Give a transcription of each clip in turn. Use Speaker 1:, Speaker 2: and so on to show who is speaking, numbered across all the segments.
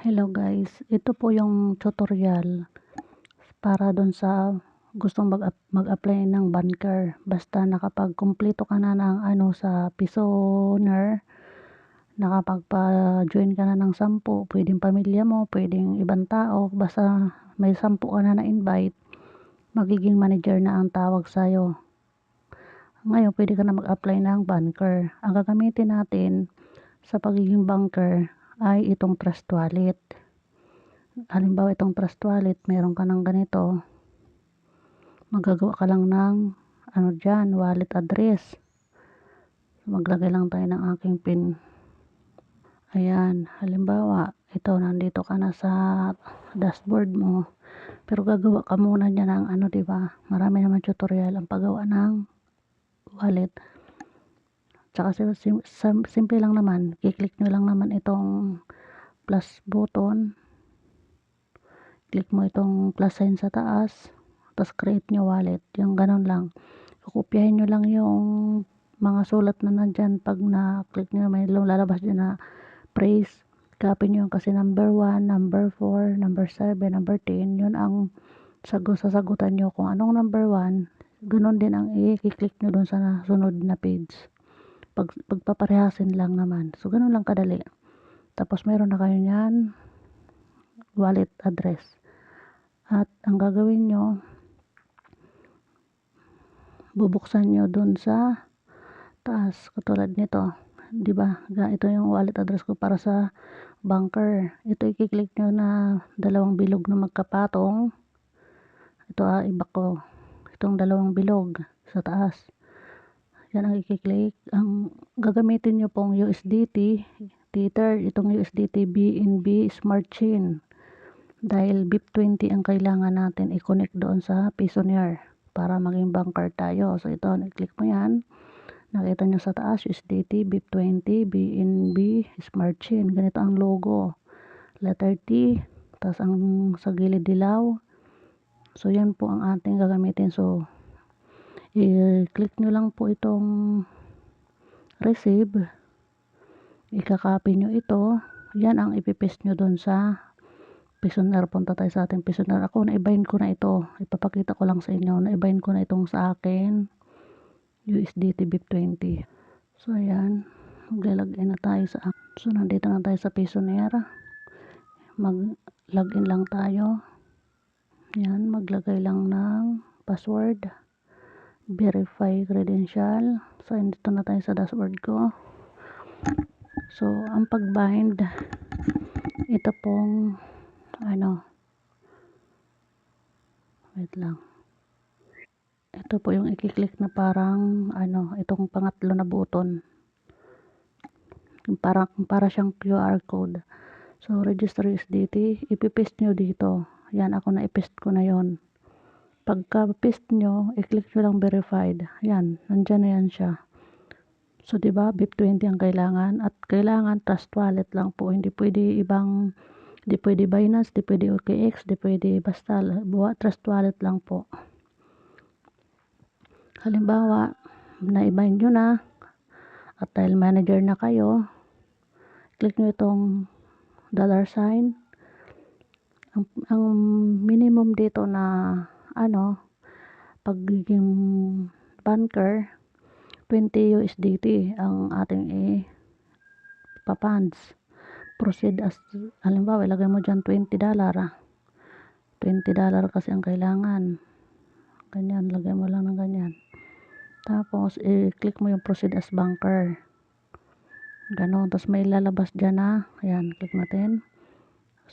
Speaker 1: Hello guys, ito po yung tutorial para dun sa gustong mag-apply ng banker. Basta nakapag-kumpleto ka na ng sa Pisoner, nakapagpa-join ka na ng 10, pwedeng pamilya mo, pwedeng ibang tao, basta may 10 ka na na-invite, magiging manager na ang tawag sa'yo. Ngayon, pwede ka na mag-apply ng banker. Ang gagamitin natin sa pagiging banker ay itong Trust Wallet. Halimbawa itong Trust Wallet, meron ka ng ganito, magagawa ka lang ng dyan, wallet address. Maglagay lang tayo ng aking pin. Ayan, halimbawa ito, nandito ka na sa dashboard mo, pero gagawa ka muna dyan ng diba, marami naman tutorial ang paggawa ng wallet. Tsaka simple lang naman, i-click nyo lang naman itong plus button, click mo itong plus sign sa taas, tapos create nyo wallet, yung ganun lang. Kukopyahin nyo lang yung mga sulat na nandyan. Pag na-click nyo, may lalabas dyan na phrase, copy nyo kasi number 1, number 4, number 7, number 10, yun ang sasagutan nyo kung anong number 1, ganun din ang i-click nyo dun sa sunod na page. Pagpaparehasin lang naman, so ganun lang kadali. Tapos meron na kayo nyan wallet address, at ang gagawin nyo, bubuksan nyo dun sa taas katulad nito, di ba? Ito yung wallet address ko para sa banker. Ito i-click nyo na dalawang bilog na magkapatong. Ito iba ko, itong dalawang bilog sa taas, yan ang i-click. Ang gagamitin nyo pong USDT Tether, itong USDT BNB Smart Chain, dahil BIP20 ang kailangan natin i-connect doon sa Pisoner para maging banker tayo. So ito, i-click mo yan, nakita nyo sa taas USDT BIP20 BNB Smart Chain, ganito ang logo, letter T, tapos ang sa gilid dilaw. So yan po ang ating gagamitin. So i-click nyo lang po itong receive, ikakopy nyo ito, yan ang ipipaste nyo doon sa Pisoner. Punta tayo sa ating Pisoner. Ako, naibind ko na ito, ipapakita ko lang sa inyo, naibind ko na itong sa akin USDT BIP20. So ayan, maglalagay na tayo sa so nandito na tayo sa Pisoner, mag login lang tayo. Yan, maglagay lang ng password, verify credential. So dito na tayo sa dashboard ko. So ang pagbind, ito pong wait lang, ito po yung i-click na parang itong pangatlo na button, para siyang QR code. So register USDT, ipipaste nyo dito. Yan, ako na i-paste ko na yon. Pagka paste nyo, i-click nyo lang verified. Yan, nandyan na yan siya. So diba, BIP20 ang kailangan, at kailangan Trust Wallet lang po, hindi pwede ibang, hindi pwede Binance, hindi pwede OKX, hindi pwede, basta Trust Wallet lang po. Halimbawa, na-bind nyo na at dahil manager na kayo, click nyo itong $sign. Ang minimum dito na pagiging banker, 20 USDT ang ating ipapunds. Proceed as, halimbawa ilagay mo dyan $20, $20 kasi ang kailangan, ganyan, lagay mo lang ng ganyan. Tapos i-click mo yung proceed as banker, ganon. Tapos may lalabas dyan na, ayan, click natin.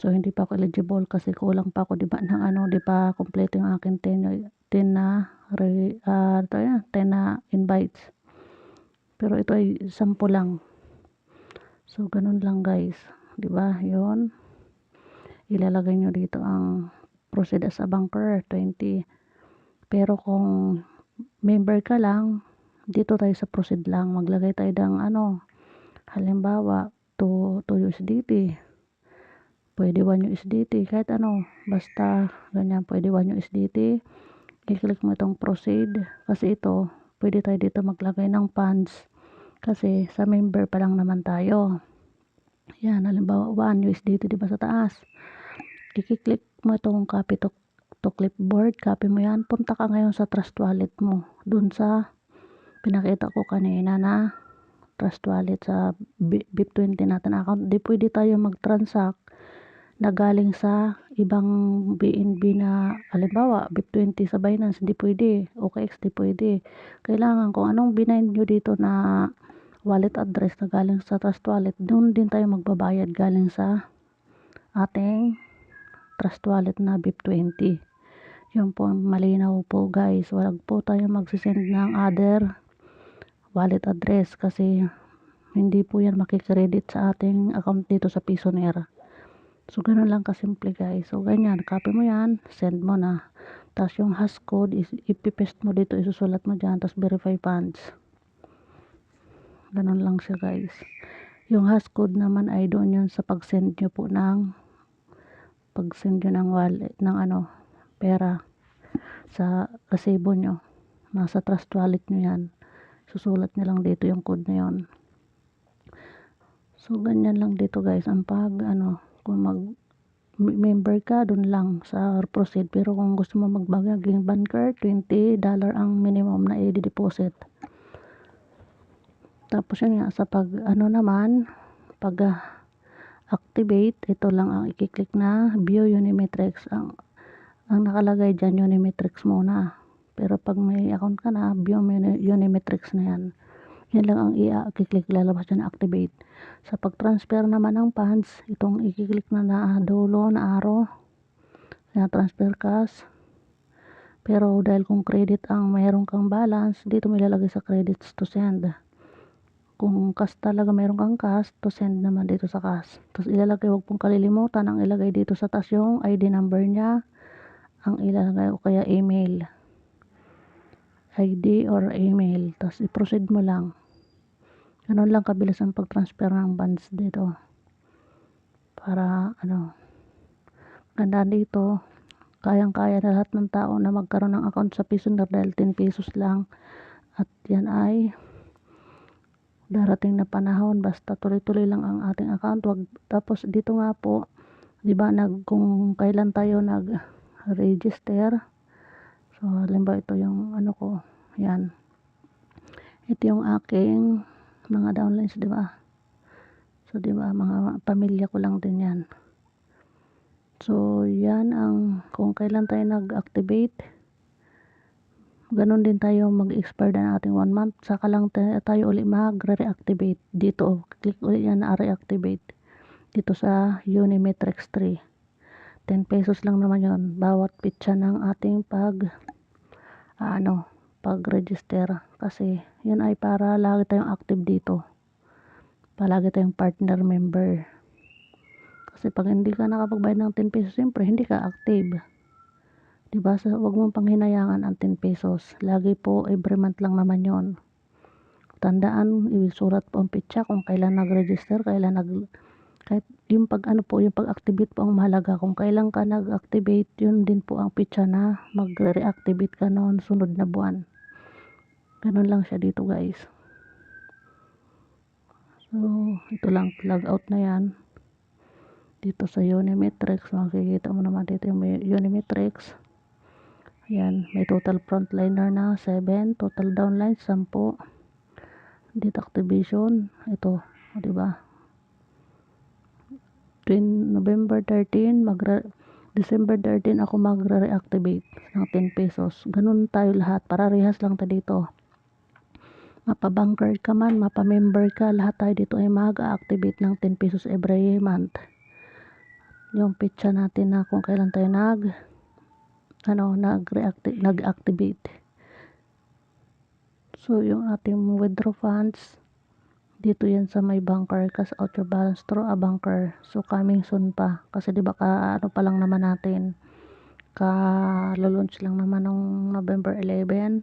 Speaker 1: So hindi pa ako eligible kasi kulang pa ako, diba, ng di pa kompleto yung akin 10 na invites, pero ito ay 10 lang. So ganun lang guys, diba? Yun, ilalagay nyo dito ang proceed as a banker 20. Pero kung member ka lang, dito tayo sa proceed lang, maglagay tayo ng halimbawa 2 USDT, pwede 1 USDT, kahit basta ganyan, pwede 1 USDT. I-click mo itong proceed, kasi ito pwede tayo dito maglagay ng funds kasi sa member pa lang naman tayo. Yan, halimbawa 1 USDT, di ba sa taas. I-click mo itong copy to clipboard, copy mo yan. Punta ka ngayon sa Trust Wallet mo. Dun sa pinakita ko kanina na Trust Wallet sa BIP20 natin account. Di pwede tayo mag-transact na galing sa ibang BNB na halimbawa BIP20 sa Binance, di pwede. OKX, di pwede. Kailangan kung anong binayin nyo dito na wallet address na galing sa Trust Wallet, doon din tayo magbabayad galing sa ating Trust Wallet na BIP20. Yun po, malinaw po guys. Wag po tayo magsisend ng other wallet address kasi hindi po yan makikredit sa ating account dito sa Payoneer. So ganun lang kasimple guys. So ganyan, copy mo yan, send mo na. Tapos yung hash code is ipipaste mo dito, isusulat mo dyan, tapos verify funds. Ganun lang siya guys. Yung hash code naman ay doon yun sa pag-send nyo po ng wallet ng pera sa resibo nyo. Nasa Trust Wallet nyo yan. Susulat nyo lang dito yung code na yun. So ganyan lang dito guys. Ang kung member ka doon lang sa proceed, pero kung gusto mo magbaging banker, $20 ang minimum na i-deposit. Tapos yun nga, sa pag activate, ito lang ang i-click na view Unimetrics. Ang nakalagay dyan Unimetrics muna, pero pag may account ka na, view Unimetrics na yan. Yan lang ang i-click, lalabas dyan na activate. Sa pag-transfer naman ng funds, itong i-click na dulo na arrow na transfer cash. Pero dahil kung credit ang mayroon kang balance, dito may lalagay sa credits to send. Kung cash talaga mayroon kang cash, to send naman dito sa cash. Tapos ilalagay, huwag pong kalilimutan ang ilagay dito sa taas yung ID number niya, ang ilalagay o kaya email. ID or email. Tapos i-proceed mo lang. Ganun lang kabilis ang pag-transfer ng funds dito. Para ganda dito, kayang-kaya na lahat ng tao na magkaroon ng account sa Payoneer dahil 10 pesos lang. At yan ay darating na panahon, basta tuloy-tuloy lang ang ating account. Tapos dito nga po, di ba, kung kailan tayo nag-register. So halimbawa ito yung ko, yan. Ito yung aking mga downlines, di ba? So di ba, mga pamilya ko lang din yan. So yan ang kung kailan tayo nag-activate. Ganon din tayo mag-expire na ating 1 month. Saka lang tayo uli mag-reactivate. Dito, click ulit yan na reactivate. Dito sa Unimetrics 3. 10 pesos lang naman yon bawat pitsa ng ating pag-register. Kasi yun ay para lagi tayong active dito. Palagi tayong partner member. Kasi pag hindi ka nakapagbayad ng 10 pesos, siyempre hindi ka active. Diba? So, wag mong panghinayangan ang 10 pesos. Lagi po, every month lang naman yon. Tandaan, isulat po ang pitsa kung kailan nag-register, kahit yung yung pag-activate po ang mahalaga. Kung kailan ka nag-activate, yun din po ang pitsa na mag-reactivate ka noon sunod na buwan. Ganun lang siya dito guys. So, ito lang, log out na yan. Dito sa Unimetrics, makikita mo naman dito yung Unimetrics. Yan, may total frontliner na 7, total downlines 10. Dito activation, ito, di ba? November 13, December 13 ako magre-reactivate ng 10 pesos. Ganun tayo lahat, para rehas lang tayo dito. Mapa-banker ka man, mapa-member ka, lahat tayo dito ay mag-activate ng 10 pesos every month. Yung pitsa natin na kung kailan tayo nag-activate. So yung ating withdraw funds dito yan sa may banker, cash out your balance through a banker. So coming soon pa kasi di ba pa lang naman natin, launch lang naman ng November 11.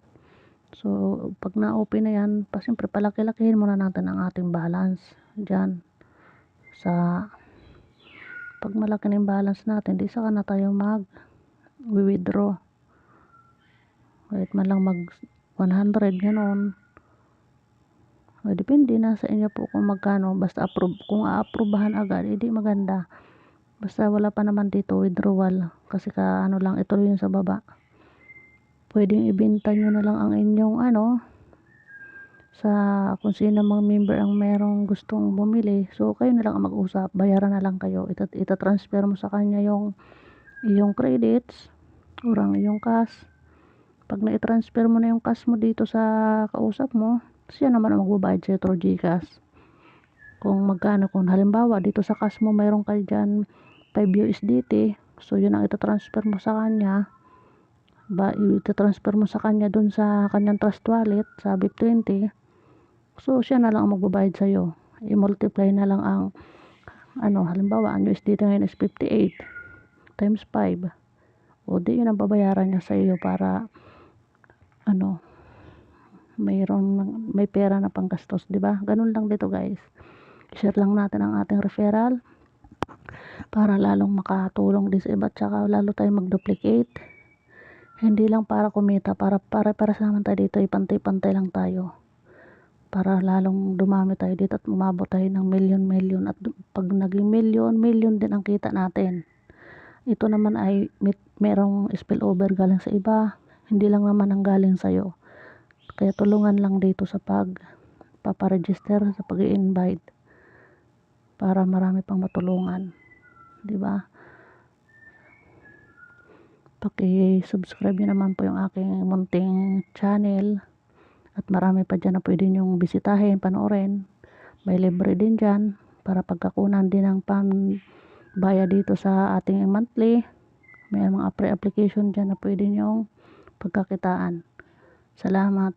Speaker 1: So pag na-open na yan, siyempre palaki-lakihin muna natin ang ating balance dyan. Pag malaki na yung balance natin, di saka na tayo withdraw. Kahit man lang 100 ganon. Depende na sa inyo po kung magkano, basta approve. Kung aaprubahan agad, edi maganda. Basta wala pa naman dito withdrawal, kasi ano lang, ituloy yun sa baba. Pwedeng ibenta nyo na lang ang inyong sa kung sino mang member ang merong gustong bumili. So kayo na lang ang mag-usap, bayaran na lang kayo. Ita-transfer mo sa kanya yung iyong credits or ang iyong cash. Pag na-transfer mo na yung cash mo dito sa kausap mo, siya naman ang magbabayad sa'yo through GCash. Kung magkano, kung halimbawa dito sa cash mo mayroon kayo dyan 5 USDT, so yun ang ita-transfer mo sa kanya. Ita-transfer mo sa kanya dun sa kanyang trust wallet sa BIP20. So siya na lang ang magbabayad sa'yo. I-multiply na lang ang halimbawa ang USDT ngayon is 58 times 5. O di yun ang babayaran niya sa iyo para may pera na panggastos, di ba? Ganun lang dito, guys. Share lang natin ang ating referral para lalong makatulong din sa iba, tsaka lalo tayong mag-duplicate. Hindi lang para kumita, para sa naman tayo dito, ipantay-pantay lang tayo. Para lalong dumami tayo dito at umabot tayo ng milyon-milyon. At pag naging milyon din ang kita natin. Ito naman ay merong spillover galing sa iba, hindi lang naman ang galing sa'yo. Kaya tulungan lang dito sa paparegister, sa pag-i-invite, para marami pang matulungan, di ba? Paki-subscribe niyo naman po yung aking munting channel, at marami pa dyan na pwede nyong bisitahin, panoorin. May libre din dyan para pagkakunan din ng pambaya dito sa ating monthly. May mga pre-application dyan na pwede nyong pagkakitaan. Salamat.